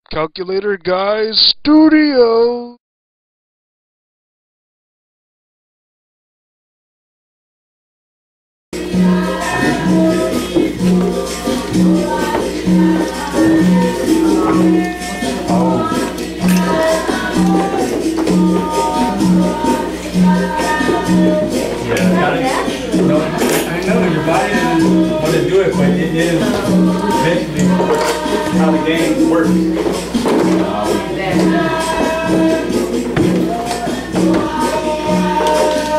Calculator Guys Studio. I know your body doesn't want to do it, but it is eventually how the game works.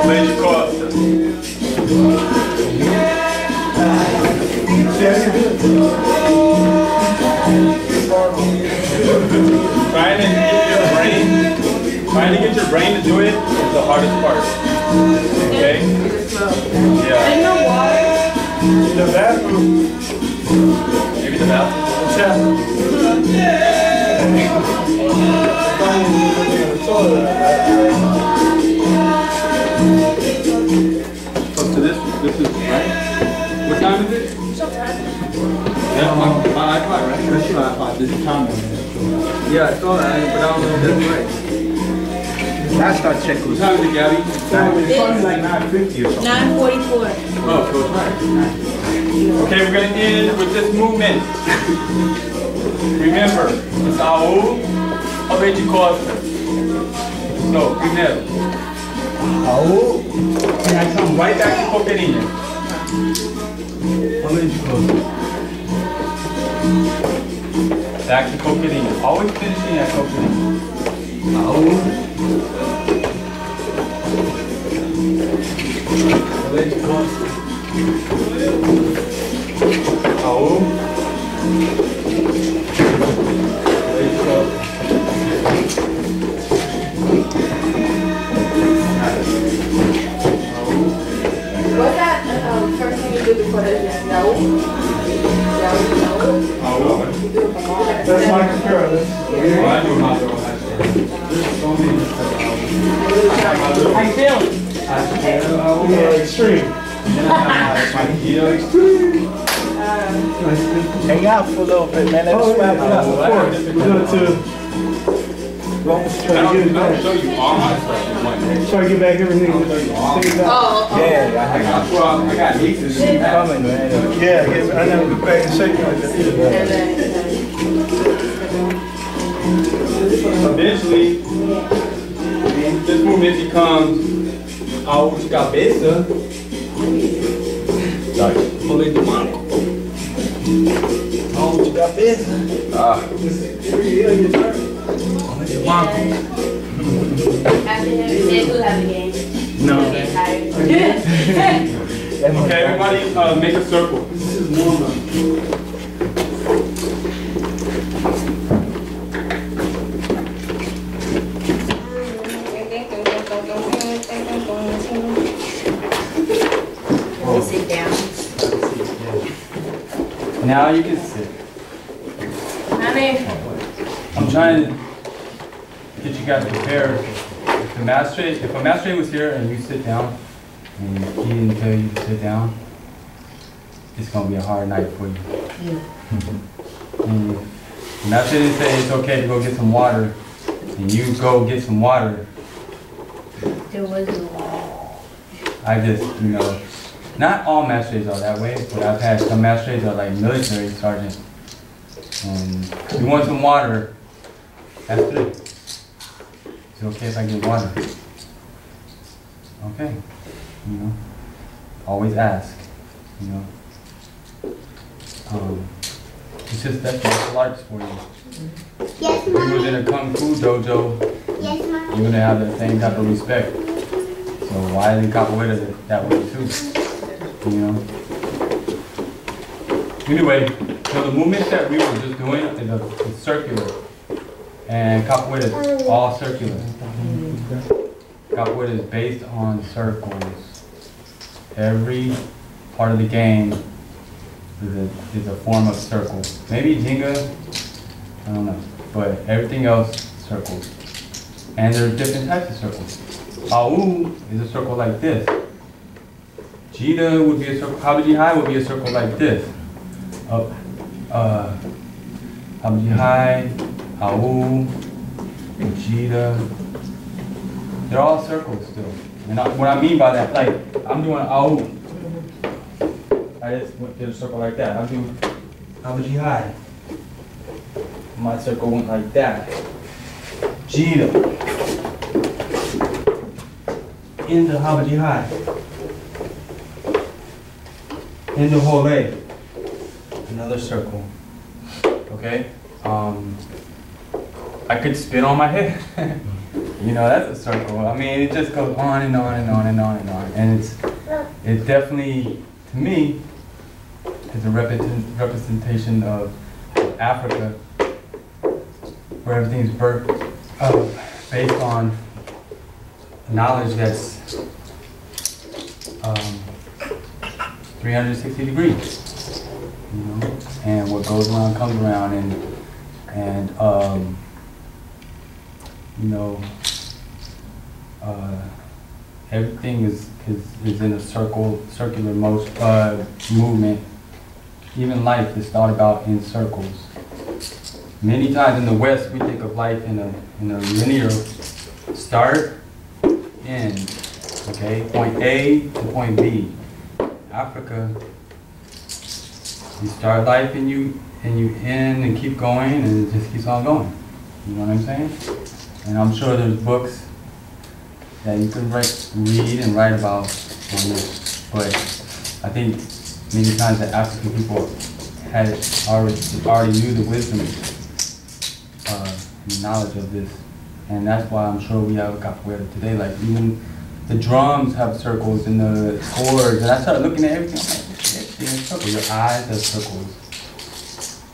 Leite Costa. Trying to get your brain to do it is the hardest part. Okay? Yeah. Ain't no water. The bathroom. Maybe the bathroom. So this is right. What time is it? Yeah, my iPod, right? That's your iPod. This is time on it. Yeah, I saw that, but I don't know if that's right. I start checking. What time is it, Gabby? It's probably like 9:50 or something. 9:44. Oh, so it's right. Okay, we're going to end with this movement. Remember, it's Aú, Leite Costa. So, primeiro. Aú, and I come right back to Capoeira. Leite Costa. Back to Capoeira. Always finishing at Capoeira. Aú. Leite Costa. Aú. Leite Costa. What's that first thing you do before the Yaú? Aú. That's my computer. I do my little How you feeling? Extreme. Hang out for a little bit, man. Let's wrap it up. Of course. We'll do it too. I don't show you all my stuff in one day. Try to get back everything. Oh. Yeah, I got nieces. coming, man. Yeah, I never go back and shake like that. Eventually, this movement becomes Aú de cabeça. Rolê do manco. Aú de cabeça. Rolê do manco. After him, they do have a game. No. They get tired. Okay, everybody make a circle. This is normal. Sit down. Now you can sit. Honey. I'm trying to get you guys prepared. If a master was here and you sit down and he didn't tell you to sit down, it's gonna be a hard night for you. Yeah. And if the master didn't say it's okay to go get some water, and you go get some water, There was no water. I just, not all masters are that way, but I've had some masters that are like military sergeant. And you want some water, that's good. It's okay if I get water. Okay. Always ask. It's just that's martial arts for you. Yes, If you was in a kung fu dojo, Yes, Mom. you're gonna have the same type of respect. So why isn't capoeira that way too? Anyway, so the movements that we were just doing is circular, and capoeira is all circular. Capoeira is based on circles. Every part of the game is a form of circle. Maybe Jenga, I don't know, but everything else circles. And there are different types of circles. Aú is a circle like this. Jita would be a circle. Habajihai would be a circle like this. Habajihai, Au, Vegeta. They're all circles still. And what I mean by that, like, I'm doing Au. I just did a circle like that. I'll do Habaji High. My circle went like that. Jita. Into Habaji High. Into Hole. Another circle. Okay? I could spit on my head. You know, that's a circle. I mean, it just goes on and on and on and on and on. And it definitely, to me, is a representation of Africa, where everything's based on knowledge that's 360 degrees. You know, and what goes around comes around, and you know, everything is in a circular movement. Even life is thought about in circles. Many times in the West, we think of life in a linear start, end. Okay, point A to point B. Africa, you start life and you end and keep going, and it just keeps on going. You know what I'm saying? And I'm sure there's books that you can read and write about on this. But I think many times the African people had already knew the wisdom and the knowledge of this. And that's why I'm sure we have a capoeira today. Like, even the drums have circles and the chords. And I started looking at everything. I'm like, it's in a circle. Your eyes have circles.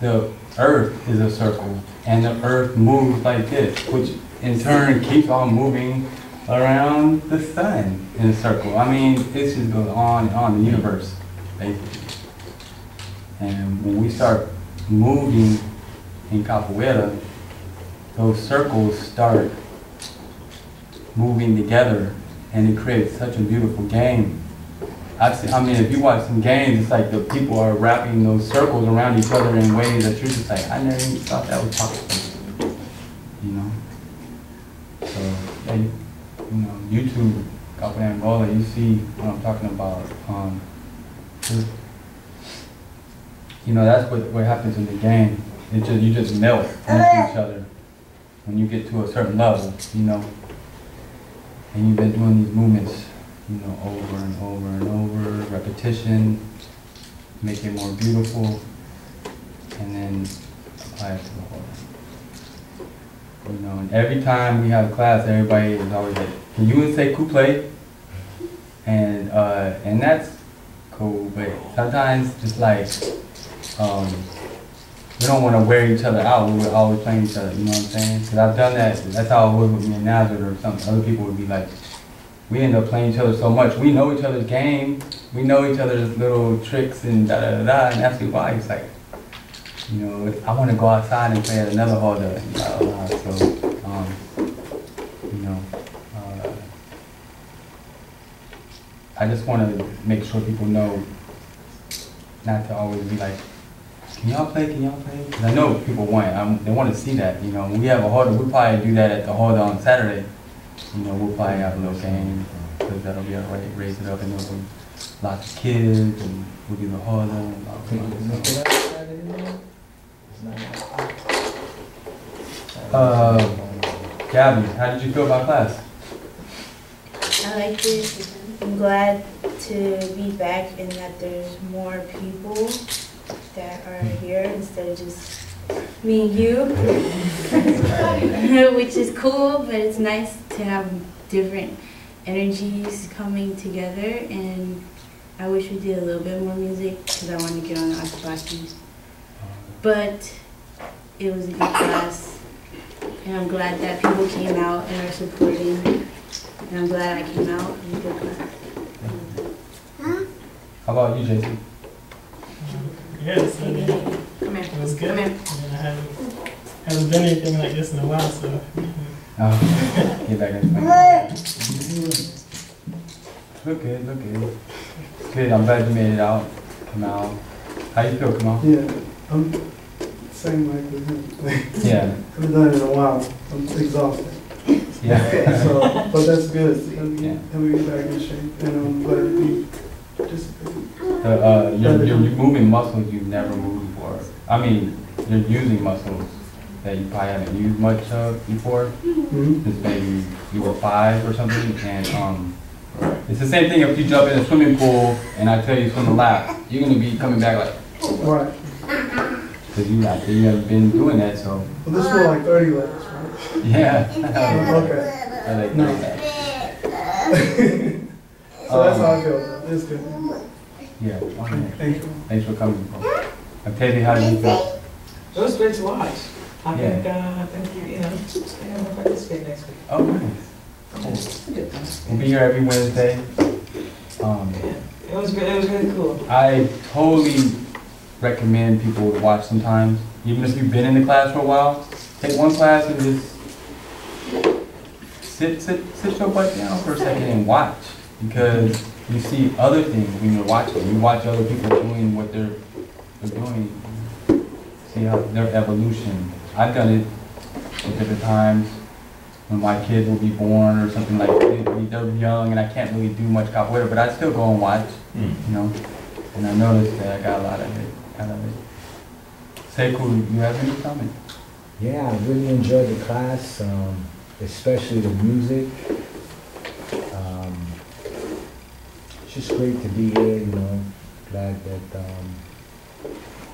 The earth is a circle. And the earth moves like this, which in turn keeps on moving around the sun in a circle. I mean, it just goes on and on, the universe, basically. And when we start moving in capoeira, those circles start moving together, and it creates such a beautiful game. I mean, if you watch some games, it's like the people are wrapping those circles around each other in ways that you're just like, I never even thought that was possible. You know? So, yeah, you know, YouTube, Capoeira Angola, you see what I'm talking about. You know, that's what happens in the game. You just melt into each other when you get to a certain level, you know. And you've been doing these movements, you know, over and over and over, repetition, make it more beautiful, and then apply it to the whole. You know, and every time we have class, everybody is always like, can you say couple? And that's cool, but sometimes it's like, we don't want to wear each other out. We're always playing each other, you know what I'm saying? Because I've done that. That's how it was with me and Nazareth or something. Other people would be like, we end up playing each other so much. We know each other's game. We know each other's little tricks and da-da-da-da. And that's why it's like, you know, I want to go outside and play at another hall. So, you know, I just want to make sure people know not to always be like, can y'all play? Can y'all play? Because I know people they want to see that. You know, when we have a hall, we'll probably do that at the hall on Saturday. You know, we'll probably have a little game because that'll be our way to raise it up, and there'll be lots of kids, and we'll do the hall and Gabby, how did you feel about class? I liked it. I'm glad to be back and that there's more people that are here instead of just me and you, which is cool, but it's nice to have different energies coming together, and I wish we did a little bit more music because I wanted to get on the Watkins. But it was a good class, and I'm glad that people came out and are supporting, and I'm glad I came out. It was a good class. How about you, JC? Yes, it was good. Come here. I haven't done anything like this in a while, so. Get back in. Look good, look good. Good, I'm glad you made it out. Kamal. How you feel, Kamal? Yeah, same like with him. Yeah. I haven't done it in a while. I'm exhausted. Yeah. So, but that's good. Yeah. Let me get back in shape, and I'm glad to be participating. You're moving muscles you've never moved before. I mean, you're using muscles that you probably haven't used much of before. Just maybe you were 5 or something, and it's the same thing if you jump in a swimming pool and I tell you swim a lap, you're gonna be coming back like, Right. because you haven't been doing that, so. Well, this was like 30 laps, right? Yeah. Okay. I like No. that. So that's how I feel. It's good. Yeah. Okay. Thank you. Thanks for coming. Octavia, how did you feel? It was great to watch. I Yeah. think you know, I'm gonna participate next week. Oh, nice. Cool. We'll be here every Wednesday. It was good. It was really cool. I totally recommend people to watch sometimes, even if you've been in the class for a while. Take one class and just sit your butt down for a second and watch, because you see other things when you're watching. You watch other people doing what they're doing. See how their evolution. I've done it at different times when my kids will be born or something like that. They're young and I can't really do much capoeira, but I still go and watch, you know. And I noticed that I got a lot of it out of it. Sekou, you have any comment? Yeah, I really enjoyed the class, especially the music. It's just great to be here, you know. Glad that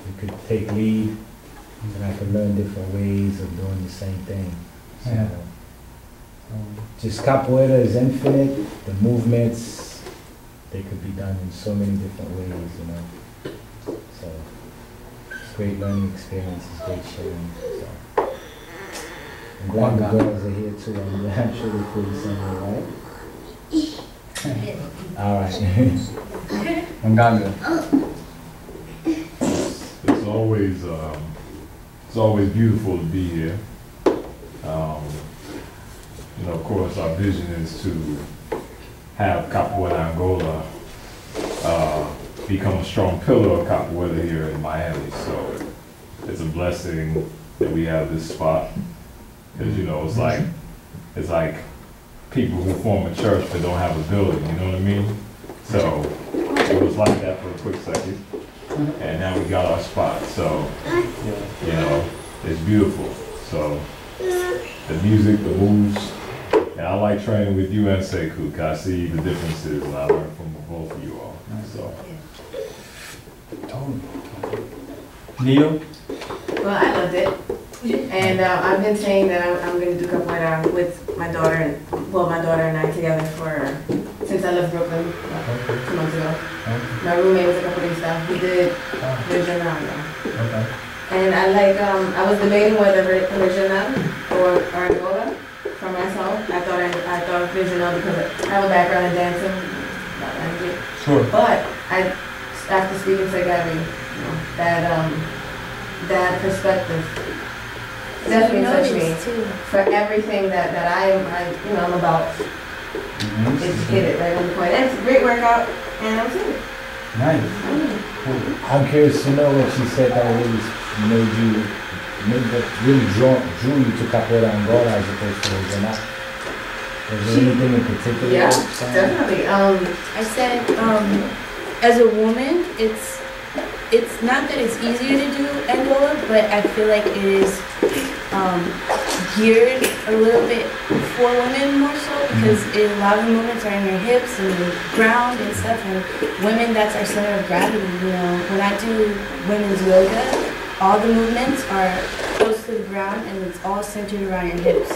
we could take lead and I could learn different ways of doing the same thing. So, Yeah. just capoeira is infinite. The movements, they could be done in so many different ways, you know. So it's great learning experience, it's great sharing. So I'm glad the girls are here too. I'm sure they feel the same way, right? All right. Manganga. It's always beautiful to be here. You know, of course, our vision is to have Capoeira Angola become a strong pillar of capoeira here in Miami. So it's a blessing that we have this spot, because you know it's like people who form a church but don't have a building. You know what I mean? So it was like that for a quick second, and now we got our spot. So you know, it's beautiful. So the music, the moves. And I like training with you and Sekou, because I see the differences and I learn from both of you all. So. Neil? Well, I loved it. And I've been saying that I'm going to do capoeira with my daughter, my daughter and I together since I left Brooklyn 2 months ago. My roommate was a capoeirista. We did regional. And I was debating whether regional or Angola. For myself, I thought regional because I have a background in dancing, not language. Sure. But after speaking to Gabby, you know, that perspective definitely touched me for everything that I'm about. It hit it right on the point. And it's a great workout, and I'm seeing it. Nice. I'm curious to know what she said that really drew you to Capoeira Angola as opposed to regional. Was there anything in particular? Yeah, definitely. I said, as a woman, it's not that it's easier to do Angola, but I feel like it is geared a little bit for women more so, because a lot of the movements are in their hips and the ground and stuff, and women, that's our center of gravity, you know. When I do women's yoga, all the movements are close to the ground and it's all centered around your hips.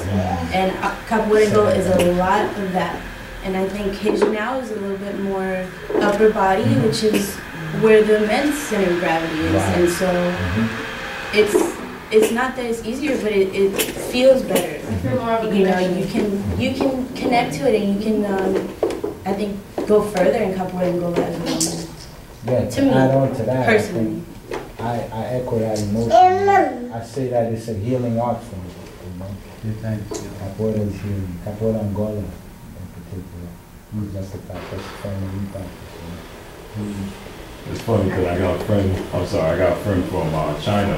And Capoeira Angola is a lot of that. And I think Hijinao is a little bit more upper body, which is where the men's center of gravity is. And so it's not that it's easier, but it feels better. You know, you can connect to it and you can I think go further in Capoeira Angola as a woman. Yeah, to me, add on to that, personally. I echo that emotion. I say that it's a healing art for me, you know. Capoeira is healing. Capoeira Angola in particular. That's the family practice, you know. It's funny because I got a friend from China,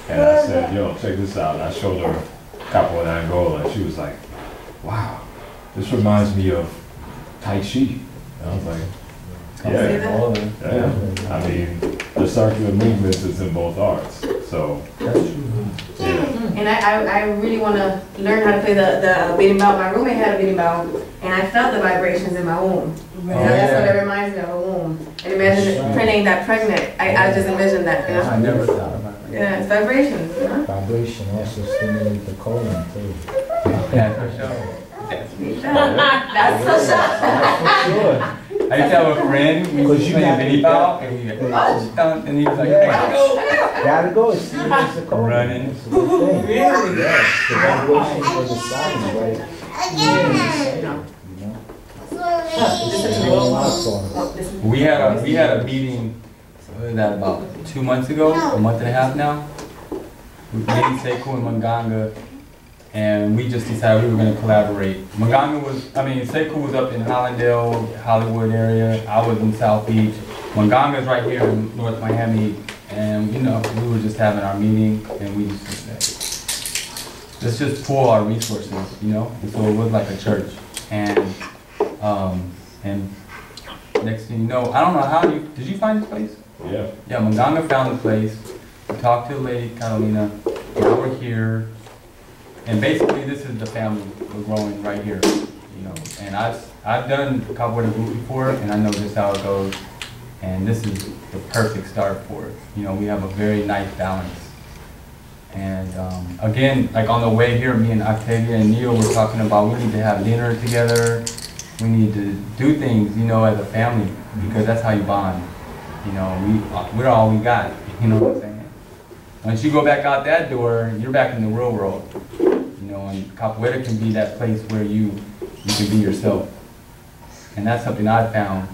And I said, yo, check this out. And I showed her Capoeira Angola, and she was like, wow, this reminds me of Tai Chi. And I was like, yeah. I mean, the circular movements is in both arts. So, And I really want to learn how to play the berimbau. My roommate had a berimbau, and I felt the vibrations in my womb. That's what it reminds me of, a womb. And imagine printing that pregnant. I just envisioned that, you know? I never thought about it. Yeah, it's vibrations, you know? Vibration also stimulates the colon too. Yeah, for sure. That's so That's for sure. I used to have a friend, we used to play berimbau, and he and he was like, hey, Gotta go. It stimulates the colon. running. It's a good thing. Really? Yes, the vibration for the sound, right? We had a meeting, what was that, about 2 months ago, a month and a half now. We made Sekou and Manganga, and we just decided we were going to collaborate. Sekou was up in Hollandale, Hollywood area. I was in South Beach. Manganga's right here in North Miami, and we were just having our meeting, and we just said, let's just pool our resources, And so it was like a church, and next thing you know, I don't know how did you find this place? yeah. Yeah, Manganga found the place. We talked to the lady, Catalina. Now we're here. And basically this is the family we're growing right here. And I've done Capoeira group before, and I know just how it goes. And this is the perfect start for it. We have a very nice balance. And again, like on the way here, me and Octavia and Neil were talking about we need to have dinner together. We need to do things, as a family, because that's how you bond. We're all we got, you know what I'm saying? Once you go back out that door, you're back in the real world. And Capoeira can be that place where you can be yourself. And that's something I found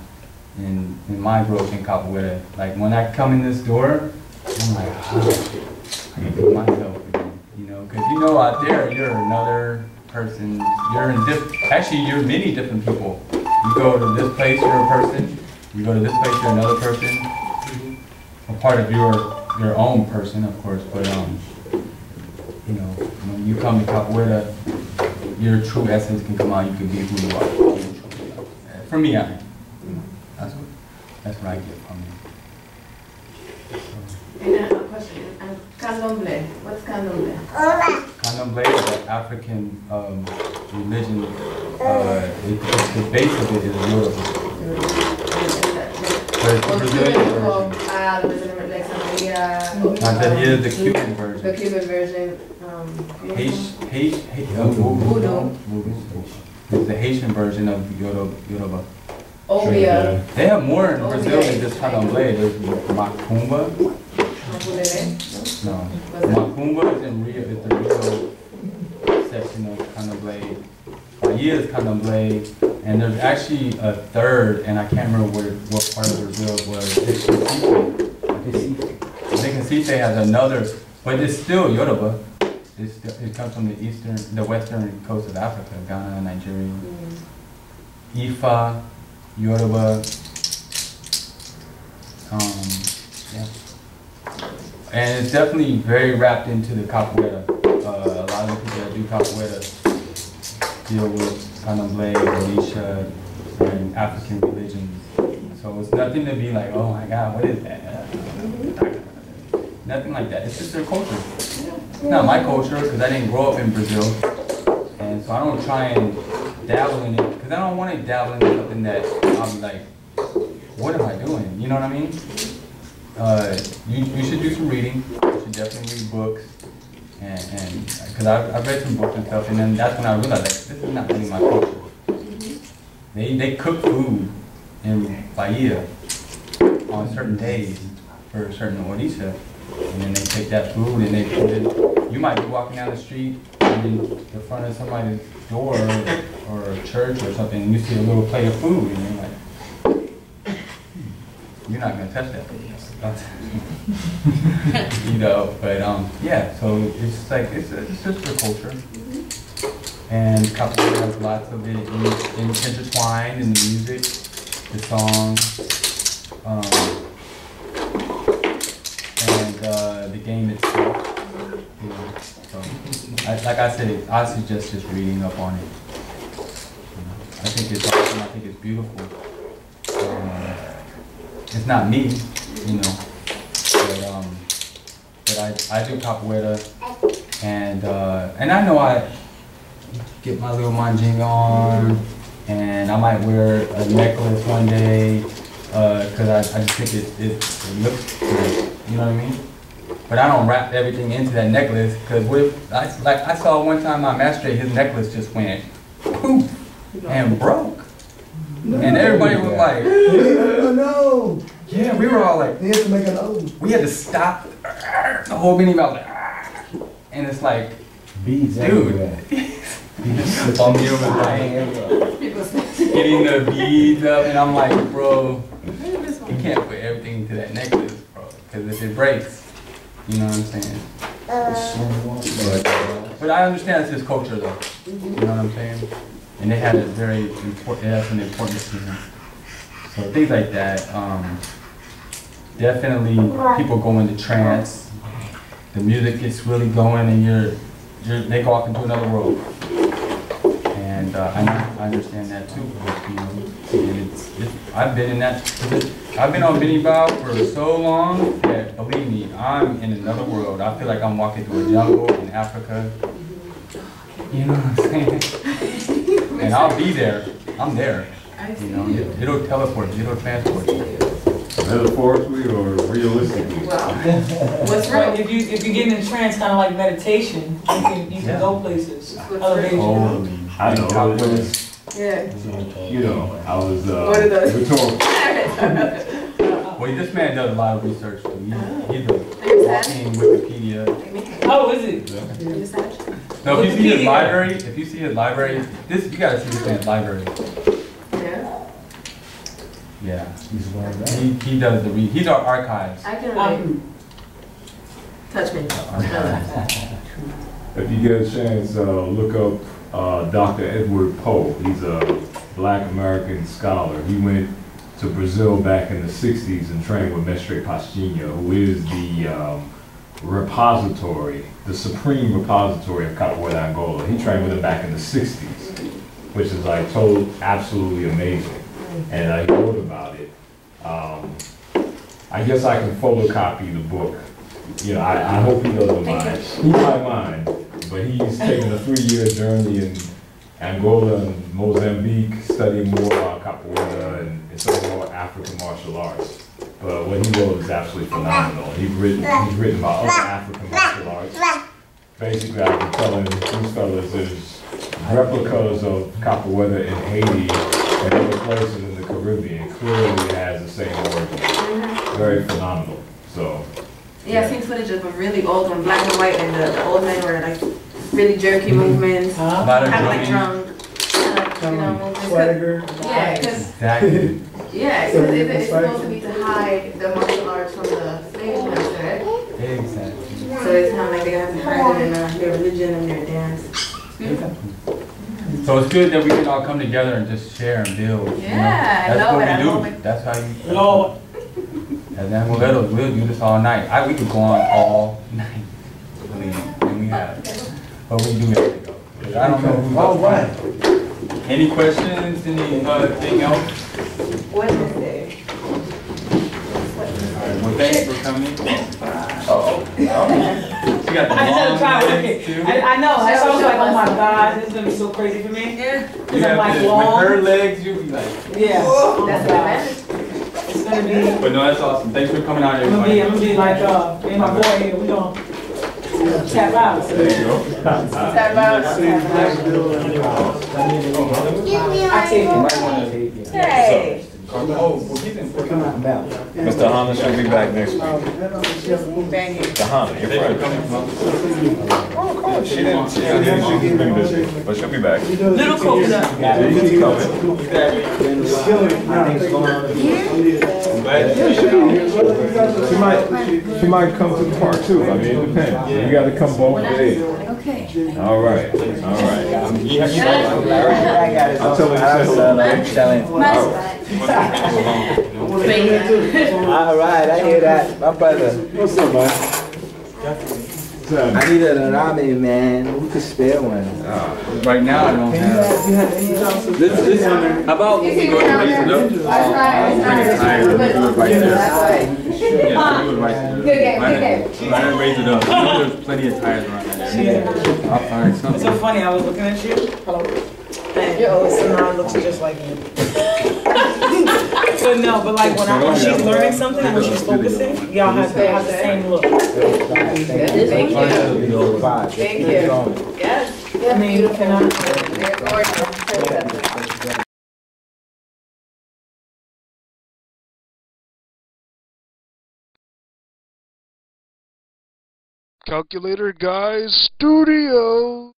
in my growth in Capoeira. Like when I come in this door, I'm like, I can be myself again. Because out there, you're another person. You're many different people. You go to this place, you're a person. You go to this place, you're another person. A part of your own person, of course, but when you come to Capoeira, your true essence can come out. You can be who you are. For me, I am. That's what I get from it. And a question, candomblé. What's candomblé? Candomblé is an African religion. The base of it is Yoruba. But it's the Brazilian version. Here's the Cuban version. The Cuban version. Voodoo. It's the Haitian version of Yoruba. Oh, yeah. They have more in Brazil than just candomblé. There's macumba. No. Macumba is in Rio. It's the Rio section of candomblé. Bahia is candomblé. And there's actually a third, and I can't remember what part of Brazil it was. I think Recife has another, but it's still Yoruba. It comes from the western coast of Africa, Ghana, Nigeria. Ifa, Yoruba, yeah. And it's definitely very wrapped into the Capoeira. A lot of the people that do Capoeira deal with candomblé, Orisha, and African religions. So it's nothing to be like, oh my God, what is that? Nothing like that. It's just their culture. It's not my culture because I didn't grow up in Brazil. And so I don't try and dabble in it because I don't want to dabble in something that I'll be like, what am I doing? You know what I mean? You should do some reading. You should definitely read books. And because I've read some books and stuff, and then that's when I realized like, this is not really my culture. They cook food in Bahia on certain days for certain Orisha, and then they take that food and they put it. You might be walking down the street and in the front of somebody's door or a church or something, and you see a little plate of food, and you're like, you're not gonna touch that food. But yeah, so it's like it's just their culture, and Capoeira has lots of it intertwined in the music, the songs, and the game itself. like I said, I suggest just reading up on it. I think it's awesome. I think it's beautiful. It's not me, you know, but I do capoeira, and I know I get my little manjinga on, and I might wear a necklace one day, because I just think it looks good, you know what I mean? But I don't wrap everything into that necklace, because I saw one time my master, his necklace just went poof and broke. And everybody was like, no. Yeah, we were all like, They had to make an O. we had to stop the whole meeting about like, and it's like, Beads dude. everywhere. On me was like, getting the beads up, and I'm like, bro, you can't put everything into that necklace, bro, because if it breaks, you know what I'm saying? But I understand it's his culture, though. You know what I'm saying? And they had a very important, it has an importance to him. So things like that, definitely people go into trance. The music gets really going, and they go off into another world. And I understand that too. And I've been in that. I've been on Benny Bow for so long that, believe me, I'm in another world. I feel like I'm walking through a jungle in Africa. You know what I'm saying? And I'll be there. I'm there. You know, it'll teleport you. It'll transport you. Metaphorically or realistically? Well, what's right? If you get in a trance, kind of like meditation, you can go places. Elevate you. I know. Yeah. You know, I was What are those? rhetorical. Well, this man does a lot of research too. He's a walking Wikipedia. Oh, is it? No, if you see his library, you gotta see this man's library. Yeah. Yeah. He does he's our archives. I can relate. Touch me. If you get a chance, look up Dr. Edward Poe. He's a black American scholar. He went to Brazil back in the 60s and trained with Mestre Pastinha, who is the repository, the supreme repository of Capoeira Angola. He trained with him back in the 60s, which is like absolutely amazing. And I wrote about it. I guess I can photocopy the book. You know, I hope he doesn't mind. He might mind, but he's taken a 3-year journey in Angola and Mozambique, studying more about capoeira and some more African martial arts. But what he wrote is absolutely phenomenal. He's written about other African martial arts. Basically, I've been telling these fellas there's replicas of capoeira in Haiti and other places in the Caribbean. Clearly, it has the same origin. Very phenomenal. So. Yeah, I've seen footage of a really old one, black and white, and the old men were like really jerky movements, kind of like drunk, you know, movements. Swagger. Yeah, because Exactly. yeah, because it's supposed to be to hide the martial arts from the slave master, right? Exactly. So it's kind of like they have to hide it in their religion and their dance. So it's good that we can all come together and just share and build. Yeah, you know? I love it. That's what we do. That's how you. Lord. As Angoleros, we'll do this all night. We could go on all night. Believe me, and we have. But we do have to go. I don't know who's All right. Any questions? Anything else? Wednesday. Well, thanks for coming. She got the I just had to long try legs, it. too. I know. That's why I was like, oh my God, this is gonna be so crazy for me. Yeah. Because I'm like With long. her legs, you'll be like. Yeah. Oh That's my the God. advantage. It's gonna be. But no, that's awesome. Thanks for coming out, I'm everybody. gonna be like me and my boy here. We gonna tap out. There you go. Tap out. I take it. Hey. Oh, well, he's in Mr. Hana should be back next week. Bang it. Mr. Hana, your friend. Oh, cool. She didn't she's been busy, but she'll be back. Little coconut. Yeah, he's coming. She might come to the park too. I mean, it depends. You got to come both days. Okay. All right. All right. I'll tell her All right, I hear that. My brother. What's up, man? I need a ramen, man. Who could spare one? Right now, I don't have. This how about when we go to raise it up? Bring it higher and we do it right there. Yeah, do it right there. Good game, good game. Try to raise it up. There's plenty of tires around that area. I'll find It's something. so funny, I was looking at you. Hello. And your oldest son now looks just like you. But no, but like when she's learning something, when she's focusing, y'all have to have the same look. Thank you. Thank you. Yes. I mean, you cannot. They're gorgeous. Calculator Guys Studio.